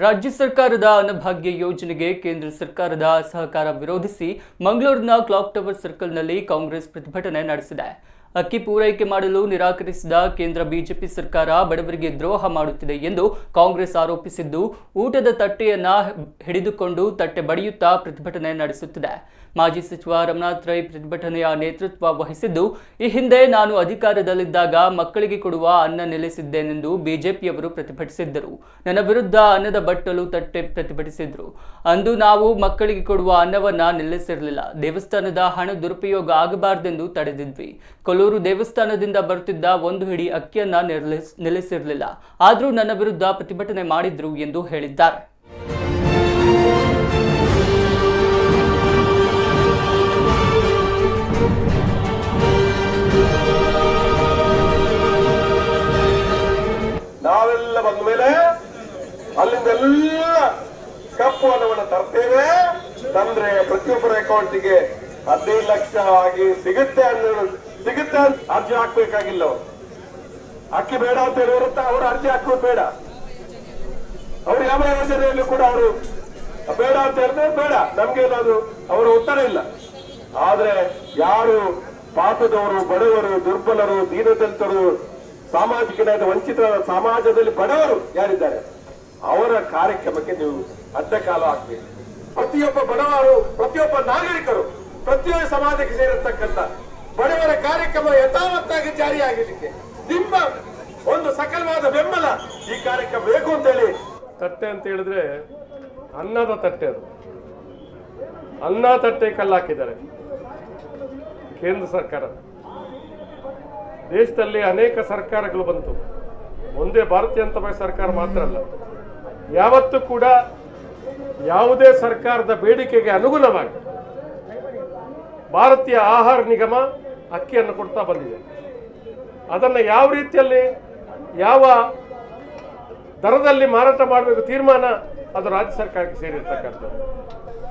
ರಾಜ್ಯ ಸರ್ಕಾರದ ಅನ್ನಭಾಗ್ಯ ಯೋಜನೆಗೆ ಕೇಂದ್ರ ಸರ್ಕಾರದ ಸಹಕಾರ ವಿರೋಧಿಸಿ ಮಂಗಳೂರಿನ ಕ್ಲಾಕ್ ಟವರ್ ಸರ್ಕಲ್ನಲ್ಲಿ ಕಾಂಗ್ರೆಸ್ ಪ್ರತಿಭಟನೆ ನಡೆಸಿದೆ. ಅಕ್ಕಿ ಪೂರೈಕೆ ಮಾಡಲು ನಿರಾಕರಿಸಿದ ಕೇಂದ್ರ ಬಿಜೆಪಿ ಸರ್ಕಾರ ಬಡವರಿಗೆ ದ್ರೋಹ ಮಾಡುತ್ತಿದೆ ಎಂದು ಕಾಂಗ್ರೆಸ್ ಆರೋಪಿಸಿದ್ದು, ಊಟದ ತಟ್ಟೆಯನ್ನ ಹಿಡಿದುಕೊಂಡು ತಟ್ಟೆ ಬಡಿಯುತ್ತಾ ಪ್ರತಿಭಟನೆ ನಡೆಸುತ್ತಿದೆ. ಮಾಜಿ ಸಚಿವ ರಮನಾಥ್ ರೈ ಪ್ರತಿಭಟನೆಯ ನೇತೃತ್ವ ವಹಿಸಿದ್ದು, ಈ ಹಿಂದೆ ನಾನು ಅಧಿಕಾರದಲ್ಲಿದ್ದಾಗ ಮಕ್ಕಳಿಗೆ ಕೊಡುವ ಅನ್ನ ನಿಲ್ಲಿಸಿದ್ದೇನೆಂದು ಬಿಜೆಪಿಯವರು ಪ್ರತಿಭಟಿಸಿದ್ದರು. ನನ್ನ ವಿರುದ್ಧ ಅನ್ನದ ಬಟ್ಟಲು ತಟ್ಟೆ ಪ್ರತಿಭಟಿಸಿದ್ರು. ಅಂದು ನಾವು ಮಕ್ಕಳಿಗೆ ಕೊಡುವ ಅನ್ನವನ್ನ ನಿಲ್ಲಿಸಿರಲಿಲ್ಲ. ದೇವಸ್ಥಾನದ ಹಣ ದುರುಪಯೋಗ ಆಗಬಾರದೆಂದು ತಡೆದಿದ್ವಿ. ಕೊಲ್ಲೂರು ದೇವಸ್ಥಾನದಿಂದ ಬರುತ್ತಿದ್ದ ಒಂದು ಹಿಡಿ ಅಕ್ಕಿಯನ್ನ ನಿಲ್ಲಿಸಿರಲಿಲ್ಲ. ಆದರೂ ನನ್ನ ವಿರುದ್ಧ ಪ್ರತಿಭಟನೆ ಮಾಡಿದ್ರು ಎಂದು ಹೇಳಿದ್ದಾರೆ. ನಾವೆಲ್ಲ ಬಂದ ಮೇಲೆ ಅಲ್ಲಿಂದೆಲ್ಲ ಕಪ್ಪು ಹಣವನ್ನು ತರ್ತೇವೆ, ತಂದ್ರೆ ಪ್ರತಿಯೊಬ್ಬರ ಅಕೌಂಟಿಗೆ 15 ಲಕ್ಷ ಆಗಿ ಸಿಗುತ್ತೆ ಅಂತ ಅರ್ಜಿ ಹಾಕ್ಬೇಕಾಗಿಲ್ಲ. ಅವರು ಅಕ್ಕಿ ಬೇಡ ಅಂತ ಹೇಳಿರುತ್ತೆ, ಅವರು ಅರ್ಜಿ ಹಾಕೋದು ಬೇಡ. ಅವ್ರು ಯಾವ ಯೋಜನೆಯಲ್ಲೂ ಕೂಡ ಅವರು ಬೇಡ ಅಂತ ಹೇಳಿದ್ರೆ ಬೇಡ, ನಮ್ಗೇನಾದ್ರು ಅವರ ಉತ್ತರ ಇಲ್ಲ. ಆದ್ರೆ ಯಾರು ಪಾಪದವರು, ಬಡವರು, ದುರ್ಬಲರು, ದೀನದಲಿತರು, ಸಾಮಾಜಿಕ ನ್ಯಾಯದ ವಂಚಿತರ ಸಮಾಜದಲ್ಲಿ ಬಡವರು ಯಾರಿದ್ದಾರೆ ಅವರ ಕಾರ್ಯಕ್ರಮಕ್ಕೆ ನೀವು ಅಡ್ಡಕಾಲ ಹಾಕಬೇಕು. ಪ್ರತಿಯೊಬ್ಬ ಬಡವರು, ಪ್ರತಿಯೊಬ್ಬ ನಾಗರಿಕರು, ಪ್ರತಿಯೊಬ್ಬ ಸಮಾಜಕ್ಕೆ ಸೇರಿರ್ತಕ್ಕಂಥ ಬಡವರ ಕಾರ್ಯಕ್ರಮ ಯಥಾವತ್ತಾಗಿ ಜಾರಿಯಾಗಲಿಕ್ಕೆ ನಿಮ್ಮ ಒಂದು ಸಕಲವಾದ ಬೆಂಬಲ ಈ ಕಾರ್ಯಕ್ರಮ ಬೇಕು ಅಂತ ಹೇಳಿ. ತಟ್ಟೆ ಅಂತ ಹೇಳಿದ್ರೆ ಅನ್ನದ ತಟ್ಟೆ, ಅದು ಅನ್ನ ತಟ್ಟೆ ಕಲ್ಲಾಕಿದ್ದಾರೆ ಕೇಂದ್ರ ಸರ್ಕಾರ. ದೇಶದಲ್ಲಿ ಅನೇಕ ಸರ್ಕಾರಗಳು ಬಂತು, ಒಂದೇ ಭಾರತೀಯ ಜನತಾ ಸರ್ಕಾರ ಮಾತ್ರ ಅಲ್ಲ. ಯಾವತ್ತೂ ಕೂಡ ಯಾವುದೇ ಸರ್ಕಾರದ ಬೇಡಿಕೆಗೆ ಅನುಗುಣವಾಗಿ ಭಾರತೀಯ ಆಹಾರ ನಿಗಮ ಅಕ್ಕಿಯನ್ನು ಕೊಡ್ತಾ ಬಂದಿದೆ. ಅದನ್ನು ಯಾವ ರೀತಿಯಲ್ಲಿ, ಯಾವ ದರದಲ್ಲಿ ಮಾರಾಟ ಮಾಡಬೇಕು ತೀರ್ಮಾನ ಅದು ರಾಜ್ಯ ಸರ್ಕಾರಕ್ಕೆ ಸೇರಿರ್ತಕ್ಕಂಥದ್ದು.